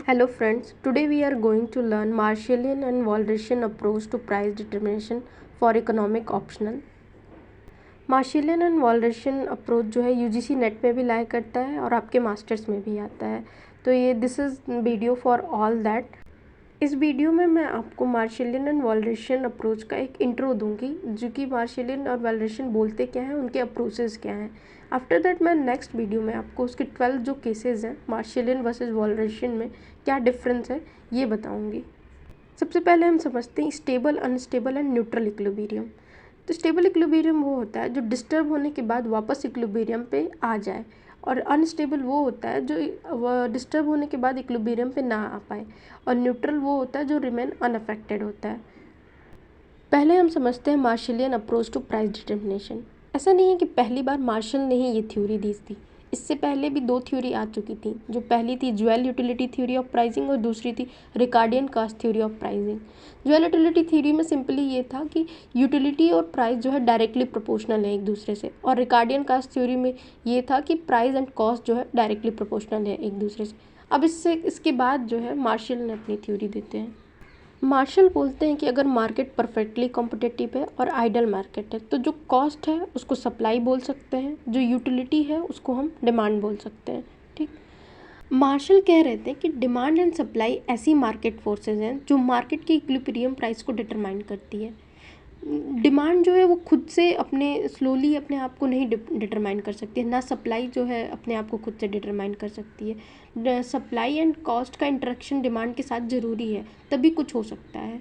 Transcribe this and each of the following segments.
Hello friends, today we are going to learn Marshallian and Walrasian approach to price determination for economic optional. Marshallian and Walrasian approach जो है UGC net में भी लाया करता है और आपके मास्टर्स में भी आता है। तो ये this is video for all that. इस वीडियो में मैं आपको मार्शलियन एंड वॉलरशियन अप्रोच का एक इंट्रो दूंगी, जो कि मार्शलियन और वॉलरशियन बोलते क्या हैं, उनके अप्रोचेस क्या हैं। आफ्टर दैट मैं नेक्स्ट वीडियो में आपको उसके 12 जो केसेस हैं मार्शलियन वर्सेस वॉलरशियन में क्या डिफरेंस है ये बताऊंगी। सबसे पहले हम समझते हैं stable, unstable and neutral equilibrium. तो स्टेबल इक्विलिब्रियम वो होता है जो डिस्टर्ब होने के बाद वापस इक्विलिब्रियम पे आ जाए, और अनस्टेबल वो होता है जो डिस्टर्ब होने के बाद इक्विलिब्रियम पे ना आ पाए, और न्यूट्रल वो होता है जो रिमेन अनअफेक्टेड होता है। पहले हम समझते हैं मार्शलियन अप्रोच टू प्राइस डिटर्मिनेशन। ऐसा नहीं है कि पहली बार मार्शल ने ही ये थ्योरी दी थी, इससे पहले भी दो थ्योरी आ चुकी थी। जो पहली थी jewel utility theory of pricing और दूसरी थी Ricardian cost theory of pricing. Jewel utility theory में सिंपली ये था कि यूटिलिटी और प्राइस जो है डायरेक्टली प्रोपोर्शनल है एक दूसरे से, और रिकार्डियन कॉस्ट थ्योरी में ये था कि प्राइस एंड कॉस्ट जो है डायरेक्टली प्रोपोर्शनल है एक दूसरे से। अब इसके बाद जो है मार्शल ने अपनी थ्योरी देते हैं। मार्शल बोलते हैं कि अगर मार्केट परफेक्टली कॉम्पिटिटिव है और आइडल मार्केट है तो जो कॉस्ट है उसको सप्लाई बोल सकते हैं, जो यूटिलिटी है उसको हम डिमांड बोल सकते हैं। ठीक, मार्शल कह रहे थे कि डिमांड एंड सप्लाई ऐसी मार्केट फोर्सेस हैं जो मार्केट की इक्विलिब्रियम प्राइस को डिटरमाइन करती है। डिमांड जो है वो खुद से अपने स्लोली अपने आप को नहीं डिटरमाइन कर सकती है, ना सप्लाई जो है अपने आप को खुद से डिटरमाइन कर सकती है। सप्लाई एंड कॉस्ट का इंटरेक्शन डिमांड के साथ ज़रूरी है, तभी कुछ हो सकता है।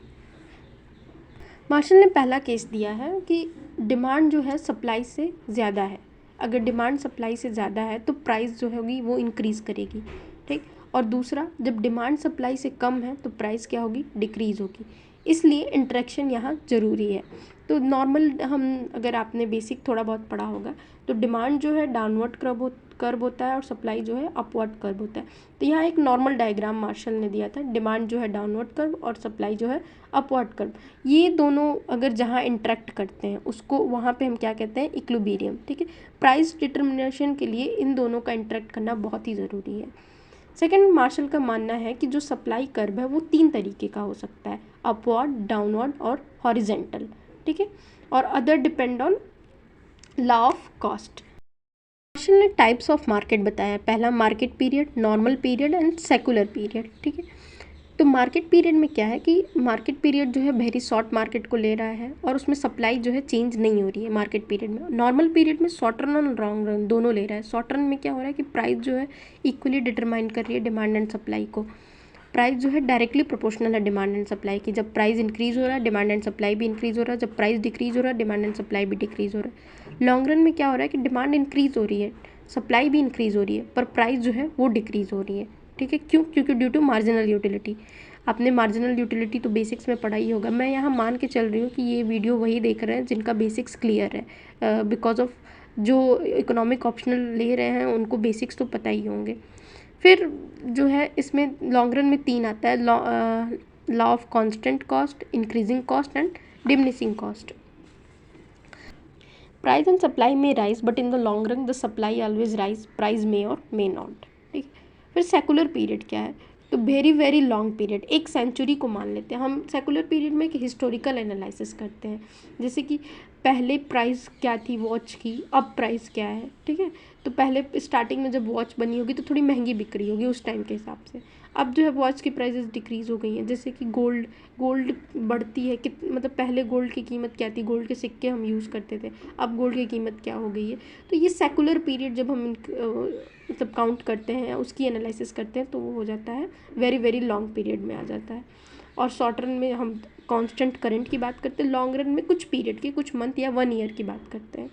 मार्शल ने पहला केस दिया है कि डिमांड जो है सप्लाई से ज़्यादा है। अगर डिमांड सप्लाई से ज़्यादा है तो प्राइस जो होगी वो इंक्रीज़ करेगी। ठीक, और दूसरा, जब डिमांड सप्लाई से कम है तो प्राइस क्या होगी, डिक्रीज़ होगी। इसलिए इंटरेक्शन यहाँ ज़रूरी है। तो नॉर्मल हम अगर आपने बेसिक थोड़ा बहुत पढ़ा होगा तो डिमांड जो है डाउनवर्ड कर्व होता है और सप्लाई जो है अपवर्ड कर्व होता है। तो यहाँ एक नॉर्मल डायग्राम मार्शल ने दिया था, डिमांड जो है डाउनवर्ड कर्व और सप्लाई जो है अपवर्ड कर्व। ये दोनों अगर जहाँ इंटरेक्ट करते हैं उसको वहाँ पे हम क्या कहते हैं, इक्विलिब्रियम। ठीक है, प्राइस डिटर्मिनेशन के लिए इन दोनों का इंटरेक्ट करना बहुत ही ज़रूरी है। सेकेंड, मार्शल का मानना है कि जो सप्लाई कर्व है वो 3 तरीके का हो सकता है, अपवर्ड, डाउनवर्ड और हॉरिजेंटल। ठीक है, और other depend on law of cost. Marshall ने टाइप्स ऑफ मार्केट बताया, पहला market period, normal period and secular period. ठीक है, तो मार्केट पीरियड में क्या है कि मार्केट पीरियड जो है वेरी शॉर्ट मार्केट को ले रहा है और उसमें सप्लाई जो है चेंज नहीं हो रही है मार्केट पीरियड में। नॉर्मल पीरियड में शॉर्ट रन और लॉन्ग रन दोनों ले रहा है। शॉर्ट रन में क्या हो रहा है कि प्राइस जो है इक्वली डिटरमाइन कर रही है डिमांड एंड सप्लाई को। प्राइस जो है डायरेक्टली प्रोपोर्शनल है डिमांड एंड सप्लाई की। जब प्राइस इंक्रीज़ हो रहा है डिमांड एंड सप्लाई भी इंक्रीज़ हो रहा है, जब प्राइस डिक्रीज़ हो रहा है डिमांड एंड सप्लाई भी डिक्रीज़ हो रहा है। लॉन्ग रन में क्या हो रहा है कि डिमांड इंक्रीज़ हो रही है, सप्लाई भी इंक्रीज़ हो रही है, पर प्राइस जो है वो डिक्रीज़ हो रही है। ठीक है, क्यों? क्योंकि ड्यू टू मार्जिनल यूटिलिटी। आपने मार्जिनल यूटिलिटी तो बेसिक्स में पढ़ा ही होगा। मैं यहाँ मान के चल रही हूँ कि ये वीडियो वही देख रहे हैं जिनका बेसिक्स क्लियर है, बिकॉज ऑफ जो इकोनॉमिक ऑप्शनल ले रहे हैं उनको बेसिक्स तो पता ही होंगे। फिर जो है इसमें लॉन्ग रन में 3 आता है, law of constant cost, increasing cost and diminishing cost. Price and supply में rise but in the long run the supply always rise, price may और मे नॉट। ठीक, फिर सेकुलर पीरियड क्या है, तो very very long period, 1 century को मान लेते हैं हम। सेकुलर पीरियड में एक हिस्टोरिकल एनालिसिस करते हैं, जैसे कि पहले प्राइस क्या थी वॉच की, अब प्राइस क्या है। ठीक है, तो पहले स्टार्टिंग में जब वॉच बनी होगी तो थोड़ी महंगी बिक रही होगी उस टाइम के हिसाब से। अब जो है वॉच की प्राइसेस डिक्रीज़ हो गई हैं। जैसे कि गोल्ड बढ़ती है, मतलब पहले गोल्ड की कीमत क्या थी, गोल्ड के सिक्के हम यूज़ करते थे, अब गोल्ड की कीमत क्या हो गई है। तो ये सेकुलर पीरियड जब हम मतलब काउंट करते हैं, उसकी एनालिसिस करते हैं, तो वो हो जाता है वेरी वेरी लॉन्ग पीरियड में आ जाता है। और शॉर्ट रन में हम कांस्टेंट करंट की बात करते हैं, लॉन्ग रन में कुछ पीरियड की, कुछ मंथ या 1 ईयर की बात करते हैं।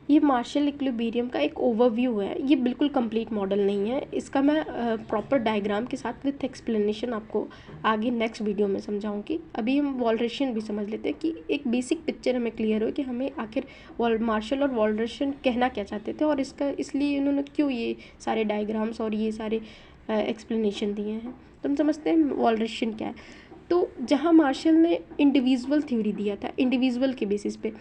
ये मार्शल इक्विलिब्रियम का एक ओवरव्यू है, ये बिल्कुल कंप्लीट मॉडल नहीं है। इसका मैं प्रॉपर डायग्राम के साथ विथ एक्सप्लेनेशन आपको आगे नेक्स्ट वीडियो में समझाऊंगी। अभी हम वॉलरशियन भी समझ लेते हैं कि एक बेसिक पिक्चर हमें क्लियर हो कि हमें आखिर मार्शल और वॉलरशियन कहना क्या चाहते थे, और इसका इसलिए इन्होंने क्यों ये सारे डायग्राम्स और ये सारे एक्सप्लेनेशन दिए हैं। तो हम समझते हैं वॉलरशियन क्या है। तो जहाँ मार्शल ने इंडिविजुअल थ्योरी दिया था, इंडिविजुअल के बेसिस पे,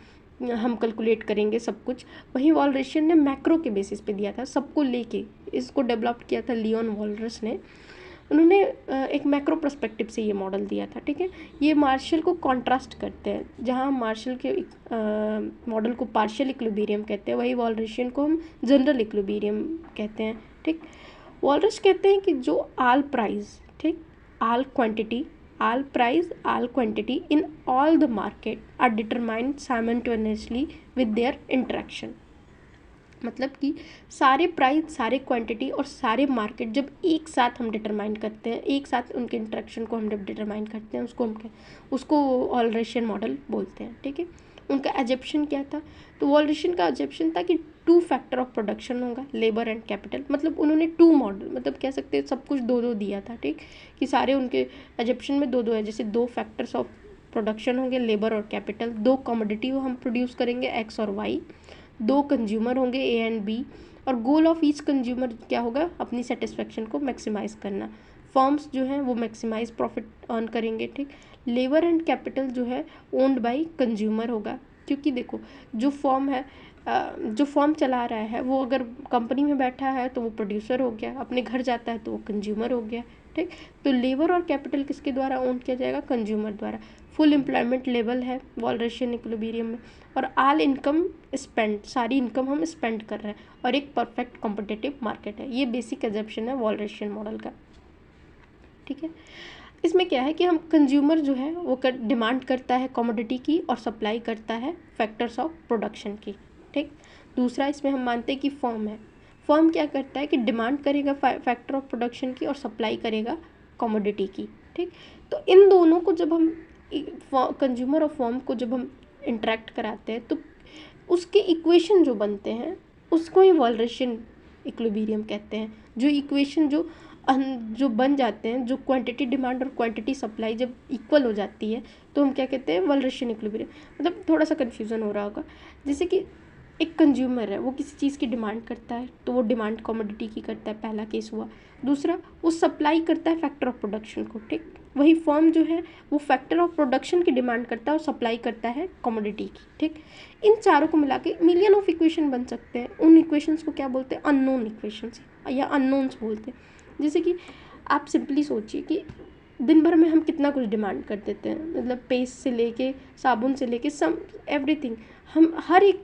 हम कैलकुलेट करेंगे सब कुछ। वहीं वॉलरेशियन ने मैक्रो के बेसिस पे दिया था, सबको लेके इसको डेवलप किया था लियोन वॉलरस ने। उन्होंने एक मैक्रो पर्सपेक्टिव से ये मॉडल दिया था, ठीक है। ये मार्शल को कॉन्ट्रास्ट करते हैं, जहाँ मार्शल के मॉडल को पार्शियल इक्विलिब्रियम कहते हैं, वही वॉलरेशियन को हम जनरल इक्विलिब्रियम कहते हैं, ठीक। वॉलरस कहते हैं कि जो आल प्राइस, ठीक, आल quantity, all price, all quantity in all the market are determined simultaneously with their interaction। मतलब कि सारे प्राइस, सारे क्वांटिटी और सारे मार्केट जब एक साथ हम डिटरमाइन करते हैं, एक साथ उनके इंटरेक्शन को हम जब डिटरमाइन करते हैं, उसको वॉलरेशियन मॉडल बोलते हैं, ठीक है। उनका एजप्शन क्या था? तो वॉलरेशियन का एजप्शन था कि 2 फैक्टर ऑफ प्रोडक्शन होगा, लेबर एंड कैपिटल। मतलब उन्होंने 2 मॉडल, मतलब कह सकते हैं सब कुछ 2-2 दिया था, ठीक, कि सारे उनके एजप्शन में 2-2 है। जैसे 2 फैक्टर्स ऑफ प्रोडक्शन होंगे, लेबर और कैपिटल, 2 कमोडिटी हम प्रोड्यूस करेंगे, एक्स और वाई, 2 कंज्यूमर होंगे, ए एंड बी, और गोल ऑफ ईच कंज्यूमर क्या होगा? अपनी सेटिस्फेक्शन को मैक्सिमाइज करना। फर्म्स जो हैं वो मैक्सिमाइज प्रॉफिट अर्न करेंगे, ठीक। लेबर एंड कैपिटल जो है ओन्ड बाय कंज्यूमर होगा, क्योंकि देखो जो फर्म है, जो फर्म चला रहा है वो अगर कंपनी में बैठा है तो वो प्रोड्यूसर हो गया, अपने घर जाता है तो वो कंज्यूमर हो गया, ठीक। तो लेबर और कैपिटल किसके द्वारा ओन किया जाएगा? कंज्यूमर द्वारा। फुल एम्प्लॉयमेंट लेवल है वॉलरेशियन इक्विलिब्रियम में, और ऑल इनकम स्पेंड, सारी इनकम हम स्पेंड कर रहे हैं, और एक परफेक्ट कॉम्पिटिटिव मार्केट है। ये बेसिक एजम्पशन है वॉलरेशियन मॉडल का, ठीक है। इसमें क्या है कि हम कंज्यूमर जो है वो डिमांड करता है कमोडिटी की और सप्लाई करता है फैक्टर्स ऑफ प्रोडक्शन की, ठीक। दूसरा इसमें हम मानते हैं कि फर्म है, फर्म क्या करता है कि डिमांड करेगा फैक्टर ऑफ प्रोडक्शन की और सप्लाई करेगा कमोडिटी की, ठीक। तो इन दोनों को जब हम कंज्यूमर और फर्म को जब हम इंटरेक्ट कराते हैं तो उसके इक्वेशन जो बनते हैं उसको ही वॉलरेशियन इक्विलिब्रियम कहते हैं। जो इक्वेशन जो बन जाते हैं, जो क्वांटिटी डिमांड और क्वांटिटी सप्लाई जब इक्वल हो जाती है तो हम क्या कहते हैं? वॉलरेशियन इक्विलिब्रियम। मतलब थोड़ा सा कन्फ्यूज़न हो रहा होगा। जैसे कि एक कंज्यूमर है, वो किसी चीज़ की डिमांड करता है तो वो डिमांड कमोडिटी की करता है, पहला केस हुआ। दूसरा, वो सप्लाई करता है फैक्टर ऑफ प्रोडक्शन को, ठीक। वही फर्म जो है वो फैक्टर ऑफ प्रोडक्शन की डिमांड करता है और सप्लाई करता है कमोडिटी की, ठीक। इन चारों को मिला के मिलियन ऑफ इक्वेशन बन सकते हैं। उन इक्वेशंस को क्या बोलते हैं? अननोन इक्वेशंस या अननोन्स बोलते हैं। जैसे कि आप सिंपली सोचिए कि दिन भर में हम कितना कुछ डिमांड कर देते हैं, मतलब पेस्ट से लेके साबुन से लेके सम एवरीथिंग, हम हर एक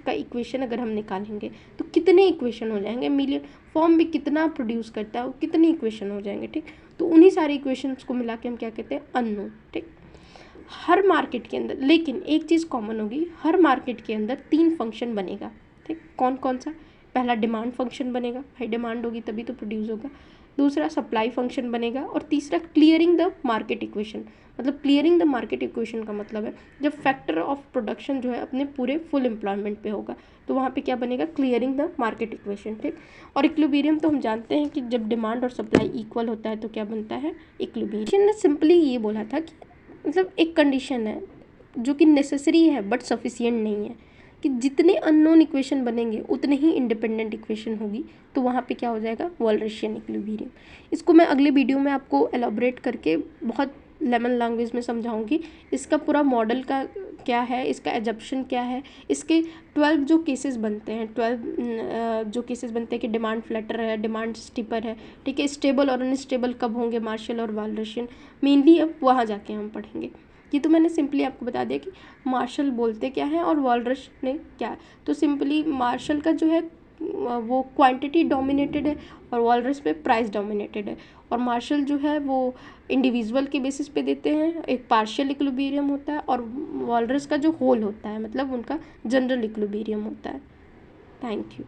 का इक्वेशन अगर हम निकालेंगे तो कितने इक्वेशन हो जाएंगे? मिलियन। फॉर्म भी कितना प्रोड्यूस करता है, वो कितने इक्वेशन हो जाएंगे, ठीक। तो उन्हीं सारे इक्वेशंस को मिला के हम क्या कहते हैं? अननोन, ठीक। हर मार्केट के अंदर लेकिन एक चीज़ कॉमन होगी, हर मार्केट के अंदर 3 फंक्शन बनेगा, ठीक। कौन कौन सा? पहला डिमांड फंक्शन बनेगा, भाई डिमांड होगी तभी तो प्रोड्यूस होगा। दूसरा सप्लाई फंक्शन बनेगा, और तीसरा क्लियरिंग द मार्केट इक्वेशन। मतलब क्लियरिंग द मार्केट इक्वेशन का मतलब है जब फैक्टर ऑफ प्रोडक्शन जो है अपने पूरे फुल एम्प्लॉयमेंट पे होगा तो वहाँ पे क्या बनेगा? क्लियरिंग द मार्केट इक्वेशन, ठीक। और इक्विलिब्रियम तो हम जानते हैं कि जब डिमांड और सप्लाई इक्वल होता है तो क्या बनता है? इक्विलिब्रियम। ने सिंपली ये बोला था कि मतलब एक कंडीशन है जो कि नेसेसरी है बट सफिशिएंट नहीं है, कि जितने अननोन इक्वेशन बनेंगे उतने ही इंडिपेंडेंट इक्वेशन होगी, तो वहाँ पे क्या हो जाएगा? वॉलरेशियन इक्विलिब्रियम। इसको मैं अगले वीडियो में आपको एलाबोरेट करके बहुत लेमन लैंग्वेज में समझाऊंगी। इसका पूरा मॉडल का क्या है, इसका एजप्शन क्या है, इसके 12 जो केसेस बनते हैं, 12 जो केसेस बनते हैं कि डिमांड फ्लैटर है, डिमांड स्टीपर है, ठीक है, स्टेबल और अनस्टेबल कब होंगे, मार्शल और वॉलरेशियन, मेनली अब वहाँ जाके हम पढ़ेंगे। ये तो मैंने सिंपली आपको बता दिया कि मार्शल बोलते क्या हैं और वॉलरस ने क्या है। तो सिंपली मार्शल का जो है वो क्वांटिटी डोमिनेटेड है और वॉलरस पे प्राइस डोमिनेटेड है, और मार्शल जो है वो इंडिविजुअल के बेसिस पे देते हैं, एक पार्शियल इक्विलिब्रियम होता है, और वॉलरस का जो होल होता है मतलब उनका जनरल इक्विलिब्रियम होता है। Thank you.